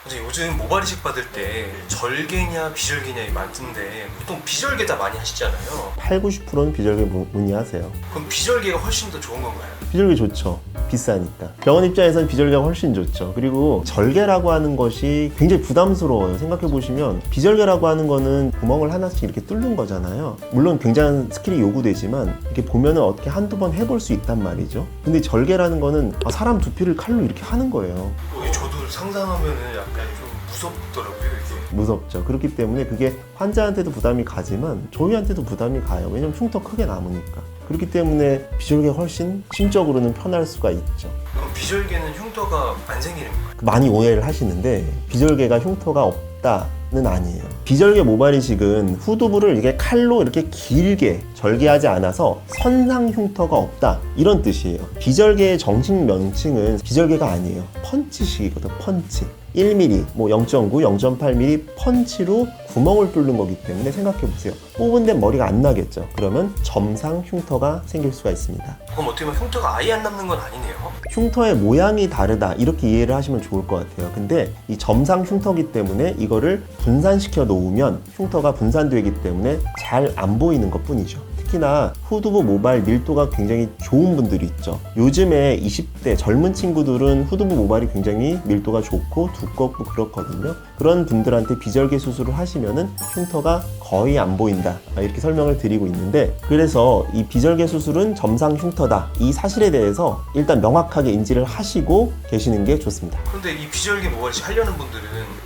이제 요즘 모발이식 받을 때 절개냐 비절개냐 많던데 보통 비절개다 많이 하시잖아요. 8, 90%는 비절개 문의하세요. 그럼 비절개가 훨씬 더 좋은 건가요? 비절개 좋죠. 비싸니까. 병원 입장에서는 비절개가 훨씬 좋죠. 그리고 절개라고 하는 것이 굉장히 부담스러워요. 생각해보시면 비절개라고 하는 거는 구멍을 하나씩 이렇게 뚫는 거잖아요. 물론 굉장한 스킬이 요구되지만 이렇게 보면은 어떻게 한두 번 해볼 수 있단 말이죠. 근데 절개라는 거는 사람 두피를 칼로 이렇게 하는 거예요. 저도 상상하면은 약간 좀 무섭더라고요 이게. 무섭죠. 그렇기 때문에 그게 환자한테도 부담이 가지만 저희한테도 부담이 가요. 왜냐면 흉터 크게 남으니까. 그렇기 때문에 비절개가 훨씬 심적으로는 편할 수가 있죠. 그럼 비절개는 흉터가 안 생기는 건가요? 많이 오해를 하시는데 비절개가 흉터가 없다는 아니에요. 비절개 모발이식은 후두부를 이게 칼로 이렇게 길게 절개하지 않아서 선상 흉터가 없다 이런 뜻이에요. 비절개의 정식 명칭은 비절개가 아니에요. 펀치식이거든. 펀치. 1mm, 뭐 0.9, 0.8mm 펀치로 구멍을 뚫는 거기 때문에 생각해보세요. 뽑은 데 머리가 안 나겠죠. 그러면 점상 흉터가 생길 수가 있습니다. 그럼 어떻게 보면 흉터가 아예 안 남는 건 아니네요. 흉터의 모양이 다르다 이렇게 이해를 하시면 좋을 것 같아요. 근데 이 점상 흉터기 때문에 이거를 분산시켜 놓으면 흉터가 분산되기 때문에 잘 안 보이는 것 뿐이죠. 특히나 후두부 모발 밀도가 굉장히 좋은 분들이 있죠. 요즘에 20대 젊은 친구들은 후두부 모발이 굉장히 밀도가 좋고 두껍고 그렇거든요. 그런 분들한테 비절개 수술을 하시면은 흉터가 거의 안 보인다 이렇게 설명을 드리고 있는데, 그래서 이 비절개 수술은 점상 흉터다 이 사실에 대해서 일단 명확하게 인지를 하시고 계시는 게 좋습니다. 근데 이 비절개 모발이식 하려는 분들은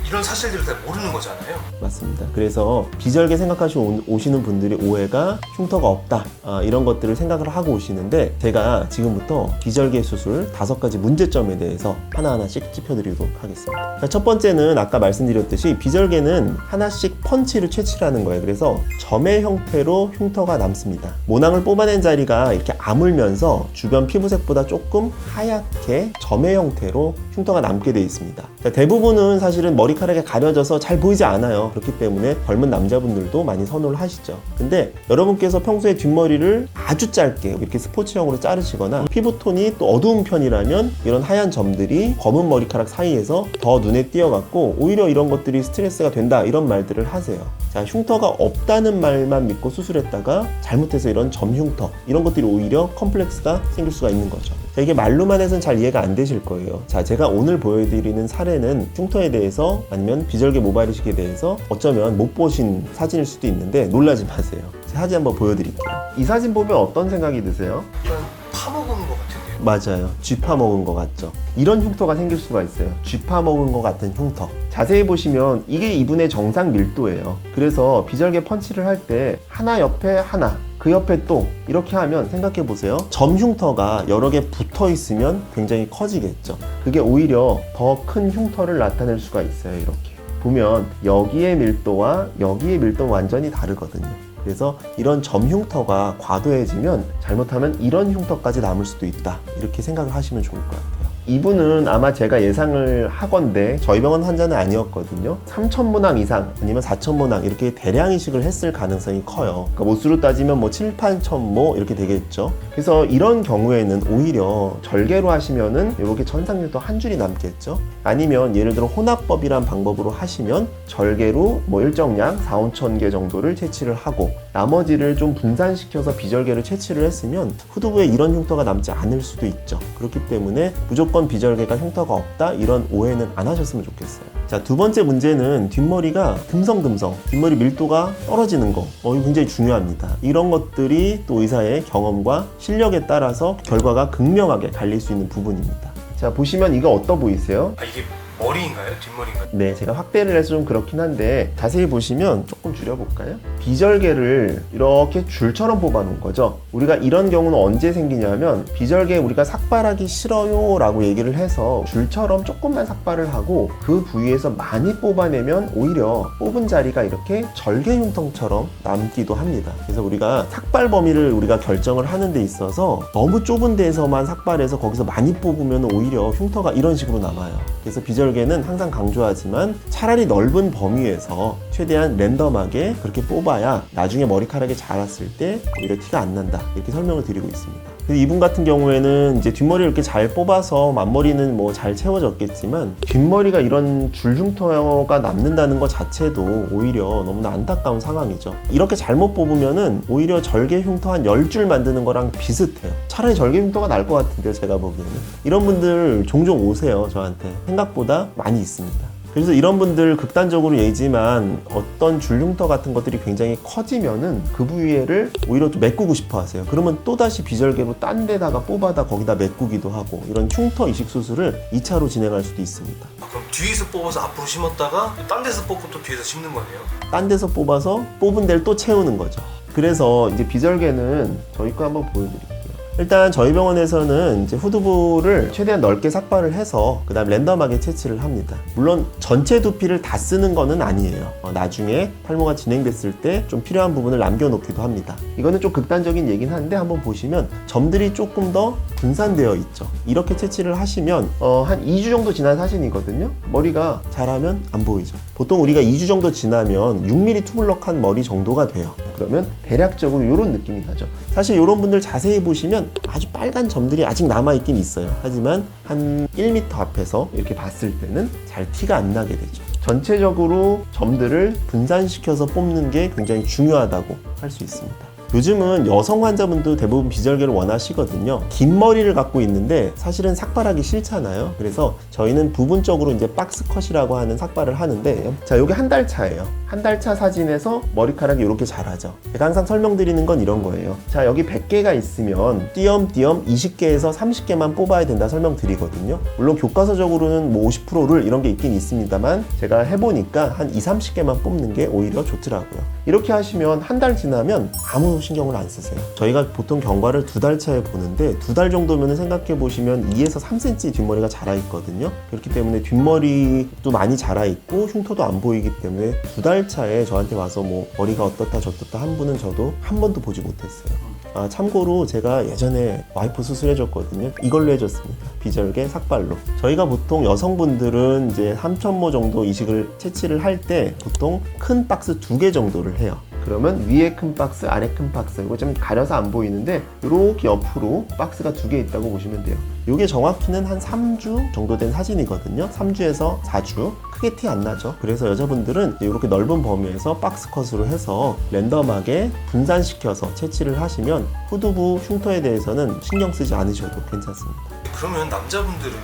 이런 사실들을 다 모르는 거잖아요. 맞습니다. 그래서 비절개 생각하시고 오시는 분들이 오해가 흉터가 없다 이런 것들을 생각을 하고 오시는데, 제가 지금부터 비절개 수술 5가지 문제점에 대해서 하나하나씩 짚어드리도록 하겠습니다. 첫 번째는 아까 말씀드렸듯이 비절개는 하나씩 펀치를 채취하는 거예요. 그래서 점의 형태로 흉터가 남습니다. 모낭을 뽑아낸 자리가 이렇게 아물면서 주변 피부색보다 조금 하얗게 점의 형태로 흉터가 남게 되어 있습니다. 대부분은 사실은 머리카락에 가려져서 잘 보이지 않아요. 그렇기 때문에 젊은 남자분들도 많이 선호를 하시죠. 근데 여러분께서 평소에 뒷머리를 아주 짧게 이렇게 스포츠형으로 자르시거나 피부톤이 또 어두운 편이라면 이런 하얀 점들이 검은 머리카락 사이에서 더 눈에 띄어갖고 오히려 이런 것들이 스트레스가 된다 이런 말들을 하세요. 자, 흉터가 없다는 말만 믿고 수술했다가 잘못해서 이런 점 흉터 이런 것들이 오히려 컴플렉스가 생길 수가 있는 거죠. 자, 이게 말로만 해서는 잘 이해가 안 되실 거예요. 자, 제가 오늘 보여드리는 사례는 흉터에 대해서 아니면 비절개 모발이식에 대해서 어쩌면 못 보신 사진일 수도 있는데 놀라지 마세요. 사진 한번 보여드릴게요. 이 사진 보면 어떤 생각이 드세요? 그냥 파먹은 것 같은데요. 맞아요. 쥐파 먹은 것 같죠. 이런 흉터가 생길 수가 있어요. 쥐파 먹은 것 같은 흉터. 자세히 보시면 이게 이분의 정상 밀도예요. 그래서 비절개 펀치를 할 때 하나 옆에 하나, 그 옆에 또 이렇게 하면 생각해 보세요. 점 흉터가 여러 개 붙어 있으면 굉장히 커지겠죠. 그게 오히려 더 큰 흉터를 나타낼 수가 있어요. 이렇게 보면 여기의 밀도와 여기의 밀도는 완전히 다르거든요. 그래서 이런 점 흉터가 과도해지면 잘못하면 이런 흉터까지 남을 수도 있다 이렇게 생각을 하시면 좋을 것 같아요. 이분은 아마 제가 예상을 하건대 저희 병원 환자는 아니었거든요. 3,000모낭 이상 아니면 4,000모낭 이렇게 대량 이식을 했을 가능성이 커요. 그러니까 모수로 따지면 뭐 7, 8,000모 이렇게 되겠죠. 그래서 이런 경우에는 오히려 절개로 하시면은 이렇게 천상밀도 한 줄이 남겠죠. 아니면 예를 들어 혼합법이란 방법으로 하시면 절개로 뭐 일정량 4,5천 개 정도를 채취를 하고 나머지를 좀 분산시켜서 비절개를 채취를 했으면 후두부에 이런 흉터가 남지 않을 수도 있죠. 그렇기 때문에 무조건 비절개가 흉터가 없다 이런 오해는 안 하셨으면 좋겠어요. 자, 두 번째 문제는 뒷머리가 듬성듬성 뒷머리 밀도가 떨어지는 거 이거 굉장히 중요합니다. 이런 것들이 또 의사의 경험과 실력에 따라서 결과가 극명하게 갈릴 수 있는 부분입니다. 자, 보시면 이거 어떠 보이세요? 이게 머리인가요? 뒷머리인가요? 네, 제가 확대를 해서 좀 그렇긴 한데 자세히 보시면 조금 줄여볼까요? 비절개를 이렇게 줄처럼 뽑아놓은 거죠. 우리가 이런 경우는 언제 생기냐면 비절개 우리가 삭발하기 싫어요 라고 얘기를 해서 줄처럼 조금만 삭발을 하고 그 부위에서 많이 뽑아내면 오히려 뽑은 자리가 이렇게 절개 흉터처럼 남기도 합니다. 그래서 우리가 삭발 범위를 우리가 결정을 하는 데 있어서 너무 좁은 데에서만 삭발해서 거기서 많이 뽑으면 오히려 흉터가 이런 식으로 남아요. 그래서 비절개는 항상 강조하지만 차라리 넓은 범위에서 최대한 랜덤하게 그렇게 뽑아야 나중에 머리카락이 자랐을 때 오히려 티가 안 난다 이렇게 설명을 드리고 있습니다. 그래서 이분 같은 경우에는 이제 뒷머리를 이렇게 잘 뽑아서 앞머리는 뭐 잘 채워졌겠지만 뒷머리가 이런 줄 흉터가 남는다는 것 자체도 오히려 너무나 안타까운 상황이죠. 이렇게 잘못 뽑으면은 오히려 절개 흉터 한 10줄 만드는 거랑 비슷해요. 차라리 절개 흉터가 날 것 같은데요, 제가 보기에는. 이런 분들 종종 오세요, 저한테. 생각보다 많이 있습니다. 그래서 이런 분들 극단적으로 얘기지만 어떤 줄 흉터 같은 것들이 굉장히 커지면은 그 부위를 오히려 좀 메꾸고 싶어 하세요. 그러면 또다시 비절개로 딴 데다가 뽑아다 거기다 메꾸기도 하고, 이런 흉터 이식 수술을 2차로 진행할 수도 있습니다. 그럼 뒤에서 뽑아서 앞으로 심었다가 딴 데서 뽑고 또 뒤에서 심는 거네요? 딴 데서 뽑아서 뽑은 데를 또 채우는 거죠. 그래서 이제 비절개는 저희 거 한번 보여드릴게요. 일단 저희 병원에서는 이제 후두부를 최대한 넓게 삭발을 해서 그 다음 랜덤하게 채취를 합니다. 물론 전체 두피를 다 쓰는 거는 아니에요. 나중에 탈모가 진행됐을 때 좀 필요한 부분을 남겨놓기도 합니다. 이거는 좀 극단적인 얘기는 한데 한번 보시면 점들이 조금 더 분산되어 있죠. 이렇게 채취를 하시면 한 2주 정도 지난 사진이거든요. 머리가 잘하면 안 보이죠. 보통 우리가 2주 정도 지나면 6mm 투블럭한 머리 정도가 돼요. 그러면 대략적으로 이런 느낌이 나죠. 사실 이런 분들 자세히 보시면 아주 빨간 점들이 아직 남아있긴 있어요. 하지만 한 1m 앞에서 이렇게 봤을 때는 잘 티가 안 나게 되죠. 전체적으로 점들을 분산시켜서 뽑는 게 굉장히 중요하다고 할 수 있습니다. 요즘은 여성 환자분도 대부분 비절개를 원하시거든요. 긴 머리를 갖고 있는데 사실은 삭발하기 싫잖아요. 그래서 저희는 부분적으로 이제 박스컷이라고 하는 삭발을 하는데, 자, 요게 한 달 차예요. 한 달 차 사진에서 머리카락이 이렇게 자라죠. 제가 항상 설명드리는 건 이런 거예요. 자, 여기 100개가 있으면 띄엄띄엄 20개에서 30개만 뽑아야 된다 설명드리거든요. 물론 교과서적으로는 뭐 50%를 이런 게 있긴 있습니다만 제가 해보니까 한 20-30개만 뽑는 게 오히려 좋더라고요. 이렇게 하시면 한 달 지나면 아무 신경을 안 쓰세요. 저희가 보통 경과를 2달 차에 보는데 2달 정도면 생각해 보시면 2에서 3cm 뒷머리가 자라 있거든요. 그렇기 때문에 뒷머리도 많이 자라 있고 흉터도 안 보이기 때문에 2달 차에 저한테 와서 뭐 머리가 어떻다 저떻다 한 분은 저도 한 번도 보지 못했어요. 참고로 제가 예전에 와이프 수술해줬거든요. 이걸로 해줬습니다. 비절개 삭발로. 저희가 보통 여성분들은 이제 3,000모 정도 이식을 채취를 할 때 보통 큰 박스 2개 정도를 해요. 그러면 위에 큰 박스, 아래 큰 박스, 이거 좀 가려서 안 보이는데 이렇게 옆으로 박스가 2개 있다고 보시면 돼요. 이게 정확히는 한 3주 정도 된 사진이거든요. 3주에서 4주. 크게 티 안 나죠. 그래서 여자분들은 이렇게 넓은 범위에서 박스컷으로 해서 랜덤하게 분산시켜서 채취를 하시면 후두부 흉터에 대해서는 신경 쓰지 않으셔도 괜찮습니다. 그러면 남자분들은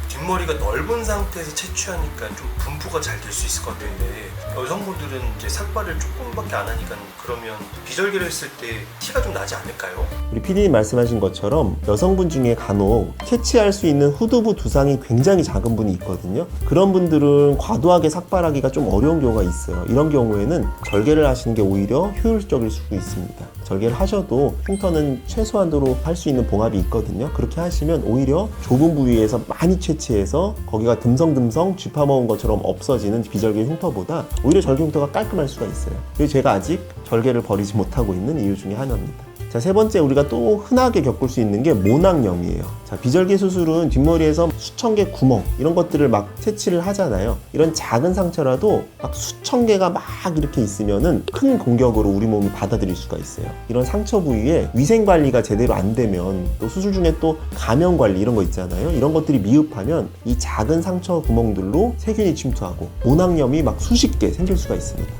뒷머리가 넓은 상태에서 채취하니까 좀 분포가 잘 될 수 있을 것 같은데, 여성분들은 이제 삭발을 조금밖에 안 하니까 그러면 비절개를 했을 때 티가 좀 나지 않을까요? 우리 PD님 말씀하신 것처럼 여성분 중에 간혹 채취할 수 있는 후두부 두상이 굉장히 작은 분이 있거든요. 그런 분들은 과도하게 삭발하기가 좀 어려운 경우가 있어요. 이런 경우에는 절개를 하시는 게 오히려 효율적일 수도 있습니다. 절개를 하셔도 흉터는 최소한도로 할 수 있는 봉합이 있거든요. 그렇게 하시면 오히려 좁은 부위에서 많이 채취해서 거기가 듬성듬성 쥐파먹은 것처럼 없어지는 비절개 흉터보다 오히려 절개 흉터가 깔끔할 수가 있어요. 그래서 제가 아직 절개를 버리지 못하고 있는 이유 중에 하나입니다. 자, 세 번째 우리가 또 흔하게 겪을 수 있는 게 모낭염이에요. 자, 비절개 수술은 뒷머리에서 수천 개 구멍 이런 것들을 막 채취를 하잖아요. 이런 작은 상처라도 막 수천 개가 막 이렇게 있으면은 큰 공격으로 우리 몸이 받아들일 수가 있어요. 이런 상처 부위에 위생 관리가 제대로 안 되면, 또 수술 중에 또 감염 관리 이런 거 있잖아요. 이런 것들이 미흡하면 이 작은 상처 구멍들로 세균이 침투하고 모낭염이 막 수십 개 생길 수가 있습니다.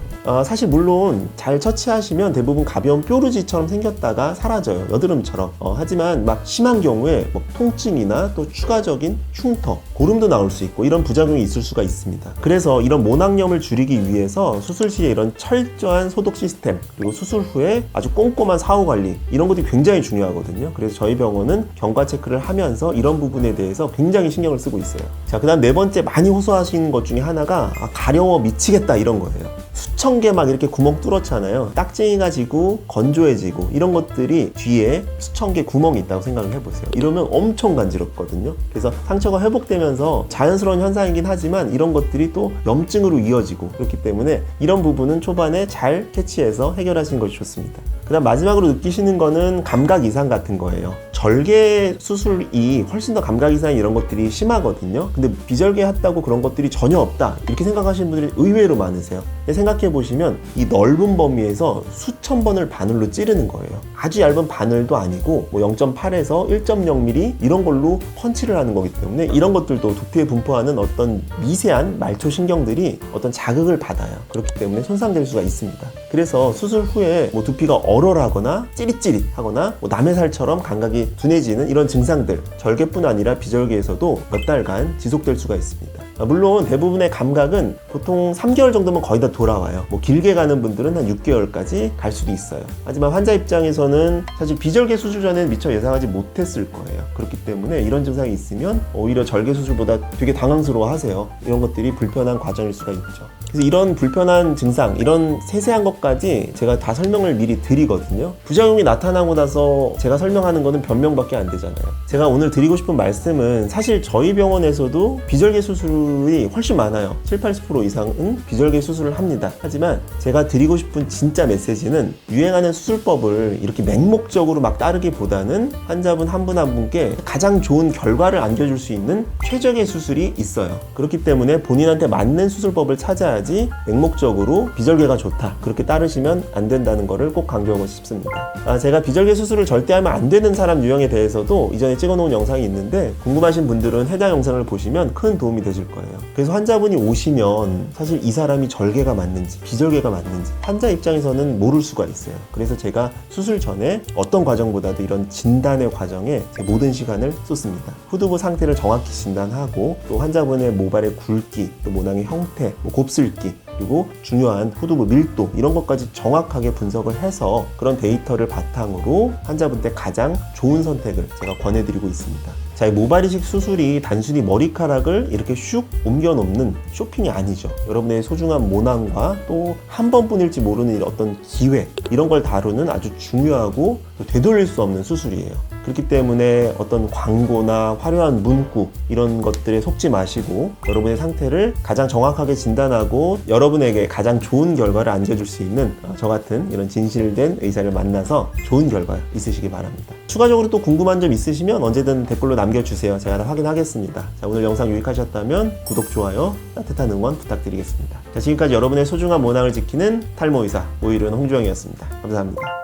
사실 물론 잘 처치하시면 대부분 가벼운 뾰루지처럼 생겼다가 사라져요. 여드름처럼. 하지만 막 심한 경우에 뭐 통증이나 또 추가적인 흉터, 고름도 나올 수 있고 이런 부작용이 있을 수가 있습니다. 그래서 이런 모낭염을 줄이기 위해서 수술 시에 이런 철저한 소독 시스템, 그리고 수술 후에 아주 꼼꼼한 사후 관리, 이런 것들이 굉장히 중요하거든요. 그래서 저희 병원은 경과 체크를 하면서 이런 부분에 대해서 굉장히 신경을 쓰고 있어요. 자, 그 다음 네 번째 많이 호소하시는 것 중에 하나가 가려워 미치겠다 이런 거예요. 수천 개 막 이렇게 구멍 뚫었잖아요. 딱쟁이가 지고 건조해지고 이런 것들이 뒤에 수천 개 구멍이 있다고 생각을 해보세요. 이러면 엄청 간지럽거든요. 그래서 상처가 회복되면서 자연스러운 현상이긴 하지만 이런 것들이 또 염증으로 이어지고 그렇기 때문에 이런 부분은 초반에 잘 캐치해서 해결하시는 것이 좋습니다. 그 다음 마지막으로 느끼시는 거는 감각 이상 같은 거예요. 절개 수술이 훨씬 더 감각 이상 이런 것들이 심하거든요. 근데 비절개 했다고 그런 것들이 전혀 없다 이렇게 생각하시는 분들이 의외로 많으세요. 생각해 보시면 이 넓은 범위에서 수천 번을 바늘로 찌르는 거예요. 아주 얇은 바늘도 아니고 뭐 0.8에서 1.0mm 이런 걸로 펀치를 하는 거기 때문에 이런 것들도 두피에 분포하는 어떤 미세한 말초 신경들이 어떤 자극을 받아요. 그렇기 때문에 손상될 수가 있습니다. 그래서 수술 후에 뭐 두피가 얼얼하거나 찌릿찌릿하거나 뭐 남의 살처럼 감각이 둔해지는 이런 증상들, 절개뿐 아니라 비절개에서도 몇 달간 지속될 수가 있습니다. 물론 대부분의 감각은 보통 3개월 정도면 거의 다 돌아와요. 뭐 길게 가는 분들은 한 6개월까지 갈 수도 있어요. 하지만 환자 입장에서는 사실 비절개 수술 전에는 미처 예상하지 못했을 거예요. 그렇기 때문에 이런 증상이 있으면 오히려 절개 수술보다 되게 당황스러워 하세요. 이런 것들이 불편한 과정일 수가 있죠. 그래서 이런 불편한 증상, 이런 세세한 것까지 제가 다 설명을 미리 드리거든요. 부작용이 나타나고 나서 제가 설명하는 거는 변명밖에 안 되잖아요. 제가 오늘 드리고 싶은 말씀은 사실 저희 병원에서도 비절개 수술이 훨씬 많아요. 70~80% 이상은 비절개 수술을 합니다. 하지만 제가 드리고 싶은 진짜 메시지는 유행하는 수술법을 이렇게 맹목적으로 막 따르기보다는 환자분 한 분 한 분께 가장 좋은 결과를 안겨줄 수 있는 최적의 수술이 있어요. 그렇기 때문에 본인한테 맞는 수술법을 찾아야 맹목적으로 비절개가 좋다 그렇게 따르시면 안 된다는 거를 꼭 강조하고 싶습니다. 제가 비절개 수술을 절대 하면 안 되는 사람 유형에 대해서도 이전에 찍어놓은 영상이 있는데 궁금하신 분들은 해당 영상을 보시면 큰 도움이 되실 거예요. 그래서 환자분이 오시면 사실 이 사람이 절개가 맞는지 비절개가 맞는지 환자 입장에서는 모를 수가 있어요. 그래서 제가 수술 전에 어떤 과정보다도 이런 진단의 과정에 제 모든 시간을 쏟습니다. 후두부 상태를 정확히 진단하고 또 환자분의 모발의 굵기, 또 모낭의 형태, 곱슬기 그리고 중요한 후두부 밀도 이런 것까지 정확하게 분석을 해서 그런 데이터를 바탕으로 환자분께 가장 좋은 선택을 제가 권해드리고 있습니다. 자, 이 모발 이식 수술이 단순히 머리카락을 이렇게 슉 옮겨 놓는 쇼핑이 아니죠. 여러분의 소중한 모낭과 또 한 번뿐일지 모르는 어떤 기회 이런 걸 다루는 아주 중요하고 또 되돌릴 수 없는 수술이에요. 그렇기 때문에 어떤 광고나 화려한 문구 이런 것들에 속지 마시고 여러분의 상태를 가장 정확하게 진단하고 여러분에게 가장 좋은 결과를 안겨줄 수 있는 저 같은 이런 진실된 의사를 만나서 좋은 결과 있으시기 바랍니다. 추가적으로 또 궁금한 점 있으시면 언제든 댓글로 남겨주세요. 제가 다 확인하겠습니다. 자, 오늘 영상 유익하셨다면 구독, 좋아요, 따뜻한 응원 부탁드리겠습니다. 자, 지금까지 여러분의 소중한 모낭을 지키는 탈모의사 오일은 홍주영이었습니다. 감사합니다.